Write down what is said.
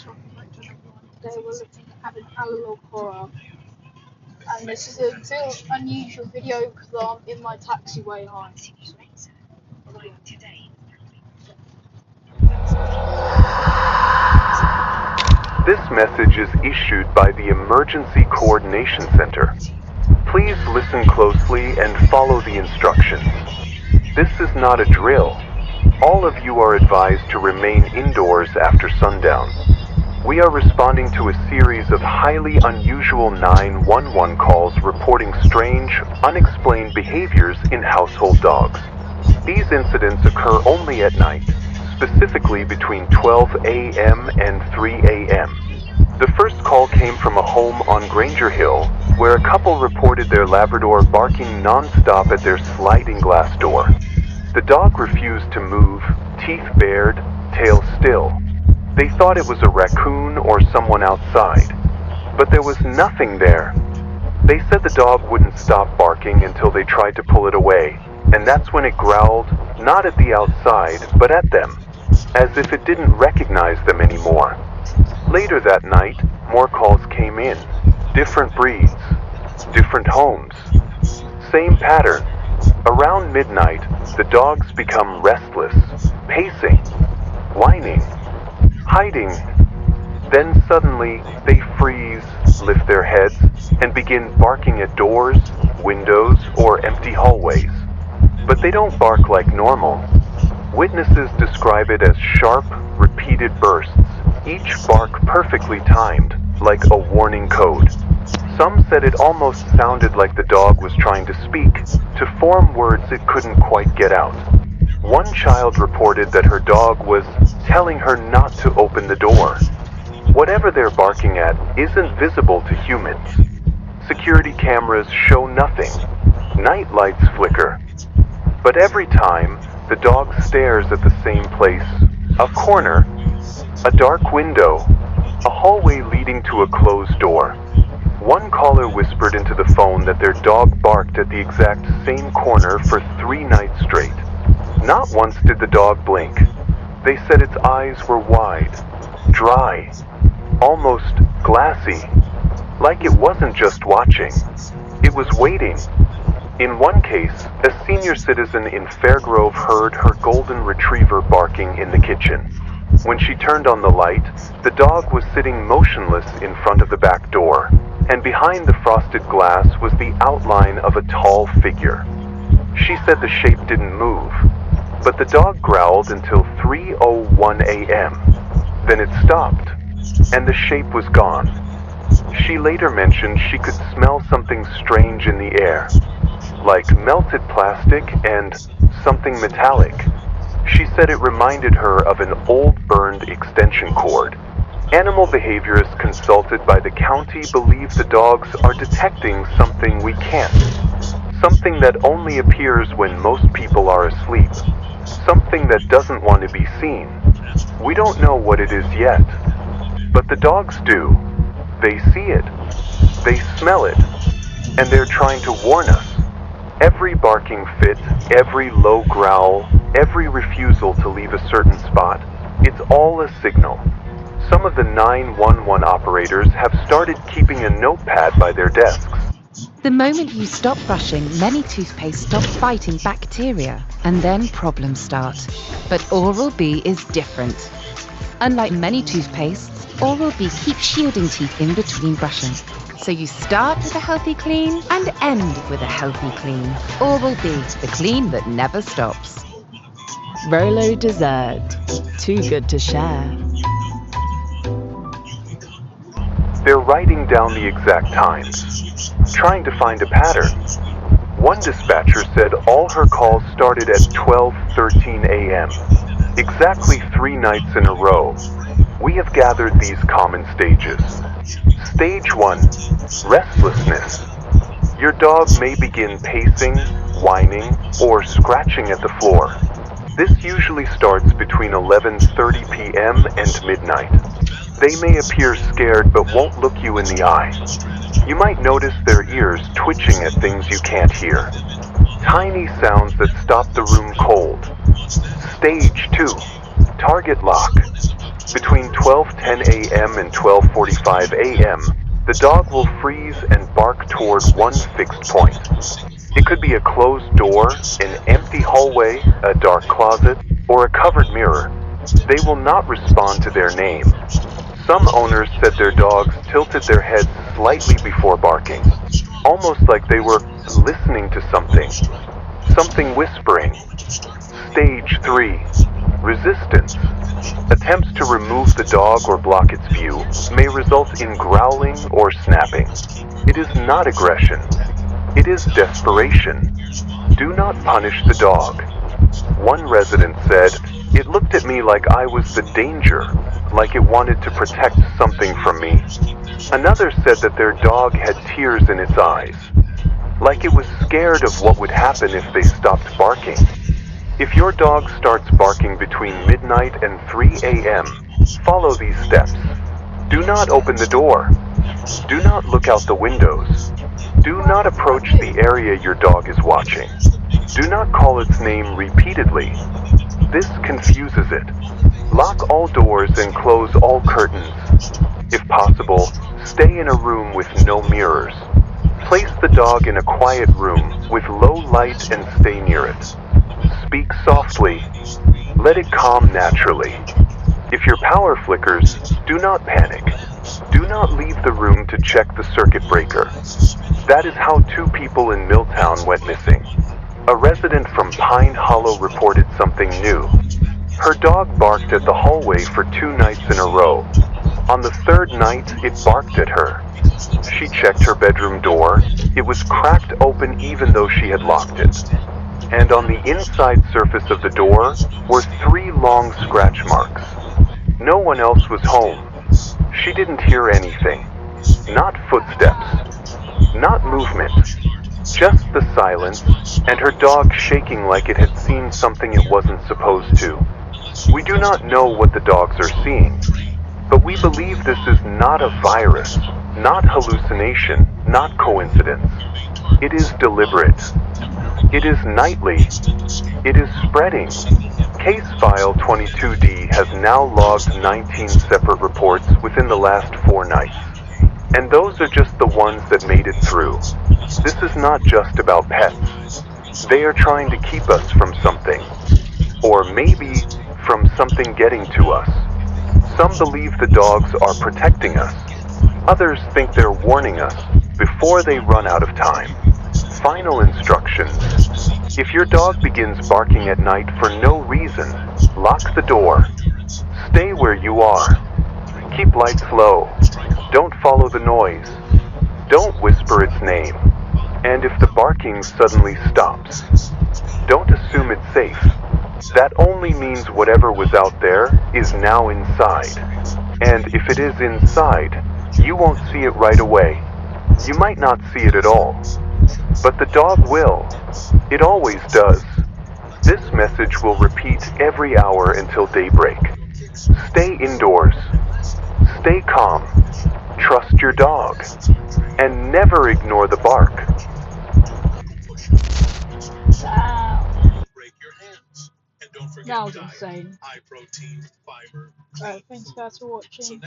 welcome back to another one. Today we're looking at an analog horror, and this is a bit unusual video because I'm in my taxiway home. This message is issued by the Emergency Coordination Center. Please listen closely and follow the instructions. This is not a drill. All of you are advised to remain indoors after sundown. We are responding to a series of highly unusual 911 calls reporting strange, unexplained behaviors in household dogs. These incidents occur only at night, specifically between 12 a.m. and 3 a.m. The first call came from a home on Granger Hill, where a couple reported their Labrador barking non-stop at their sliding glass door. The dog refused to move, teeth bared, tail still. They thought it was a raccoon or someone outside, but there was nothing there. They said the dog wouldn't stop barking until they tried to pull it away, and that's when it growled, not at the outside, but at them, as if it didn't recognize them anymore. Later that night, more calls came in. Different breeds, different homes. Same pattern. Around midnight, the dogs become restless, pacing, whining, hiding. Then suddenly, they freeze, lift their heads, and begin barking at doors, windows, or empty hallways. But they don't bark like normal. Witnesses describe it as sharp, repeated bursts, each bark perfectly timed, like a warning code. Some said it almost sounded like the dog was trying to speak, to form words it couldn't quite get out. One child reported that her dog was telling her not to open the door. Whatever they're barking at isn't visible to humans. Security cameras show nothing. Night lights flicker. But every time, the dog stares at the same place. A corner, a dark window, a hallway leading to a closed door. One caller whispered into the phone that their dog barked at the exact same corner for 3 nights straight. Not once did the dog blink. They said its eyes were wide, dry, almost glassy, like it wasn't just watching, it was waiting. In one case, a senior citizen in Fairgrove heard her golden retriever barking in the kitchen. When she turned on the light, the dog was sitting motionless in front of the back door, and behind the frosted glass was the outline of a tall figure. She said the shape didn't move, but the dog growled until 3:01 a.m. Then it stopped, and the shape was gone. She later mentioned she could smell something strange in the air, like melted plastic and something metallic. She said it reminded her of an old burned extension cord. Animal behaviorists consulted by the county believe the dogs are detecting something we can't. Something that only appears when most people are asleep. Something that doesn't want to be seen. We don't know what it is yet. But the dogs do. They see it. They smell it. And they're trying to warn us. Every barking fit, every low growl, every refusal to leave a certain spot, it's all a signal. Some of the 911 operators have started keeping a notepad by their desks. The moment you stop brushing, many toothpaste stop fighting bacteria, and then problems start. But Oral-B is different. Unlike many toothpastes, Oral-B keeps shielding teeth in between brushing. So you start with a healthy clean and end with a healthy clean. Oral-B, the clean that never stops. Rolo dessert. Too good to share. They're writing down the exact times, trying to find a pattern. One dispatcher said all her calls started at 12:13 a.m., exactly 3 nights in a row. We have gathered these common stages. Stage 1, restlessness. Your dog may begin pacing, whining, or scratching at the floor. This usually starts between 11:30 p.m. and midnight. They may appear scared but won't look you in the eye. You might notice their ears twitching at things you can't hear. Tiny sounds that stop the room cold. Stage 2, target lock. Between 12:10 a.m. and 12:45 a.m., the dog will freeze and bark toward one fixed point. It could be a closed door, an empty hallway, a dark closet, or a covered mirror. They will not respond to their name. Some owners said their dogs tilted their heads slightly before barking, almost like they were listening to something whispering. Stage 3. Resistance. Attempts to remove the dog or block its view may result in growling or snapping. It is not aggression. It is desperation. Do not punish the dog. One resident said, "It looked at me like I was the danger, like it wanted to protect something from me." Another said that their dog had tears in its eyes, like it was scared of what would happen if they stopped barking. If your dog starts barking between midnight and 3 a.m., follow these steps. Do not open the door. Do not look out the windows. Do not approach the area your dog is watching. Do not call its name repeatedly. This confuses it. Lock all doors and close all curtains. If possible, stay in a room with no mirrors. Place the dog in a quiet room with low light and stay near it. Speak softly. Let it calm naturally. If your power flickers, do not panic. Do not leave the room to check the circuit breaker. That is how 2 people in Milltown went missing. A resident from Pine Hollow reported something new. Her dog barked at the hallway for 2 nights in a row. On the 3rd night, it barked at her. She checked her bedroom door. It was cracked open even though she had locked it. And on the inside surface of the door were 3 long scratch marks. No one else was home. She didn't hear anything. Not footsteps. Not movement. Just the silence, and her dog shaking like it had seen something it wasn't supposed to. We do not know what the dogs are seeing, but we believe this is not a virus, not hallucination, not coincidence. It is deliberate. It is nightly. It is spreading. Case file 22D has now logged 19 separate reports within the last 4 nights. And those are just the ones that made it through. This is not just about pets. They are trying to keep us from something. Or maybe from something getting to us. Some believe the dogs are protecting us. Others think they're warning us before they run out of time. Final instructions. If your dog begins barking at night for no reason, lock the door. Stay where you are. Keep lights low. Don't follow the noise. Don't whisper its name. And if the barking suddenly stops, don't assume it's safe. That only means whatever was out there is now inside. And if it is inside, you won't see it right away. You might not see it at all. But the dog will. It always does. This message will repeat every hour until daybreak. Stay indoors. Stay calm. Trust your dog. And never ignore the bark. Wow. That was insane. Alright, thanks guys for watching.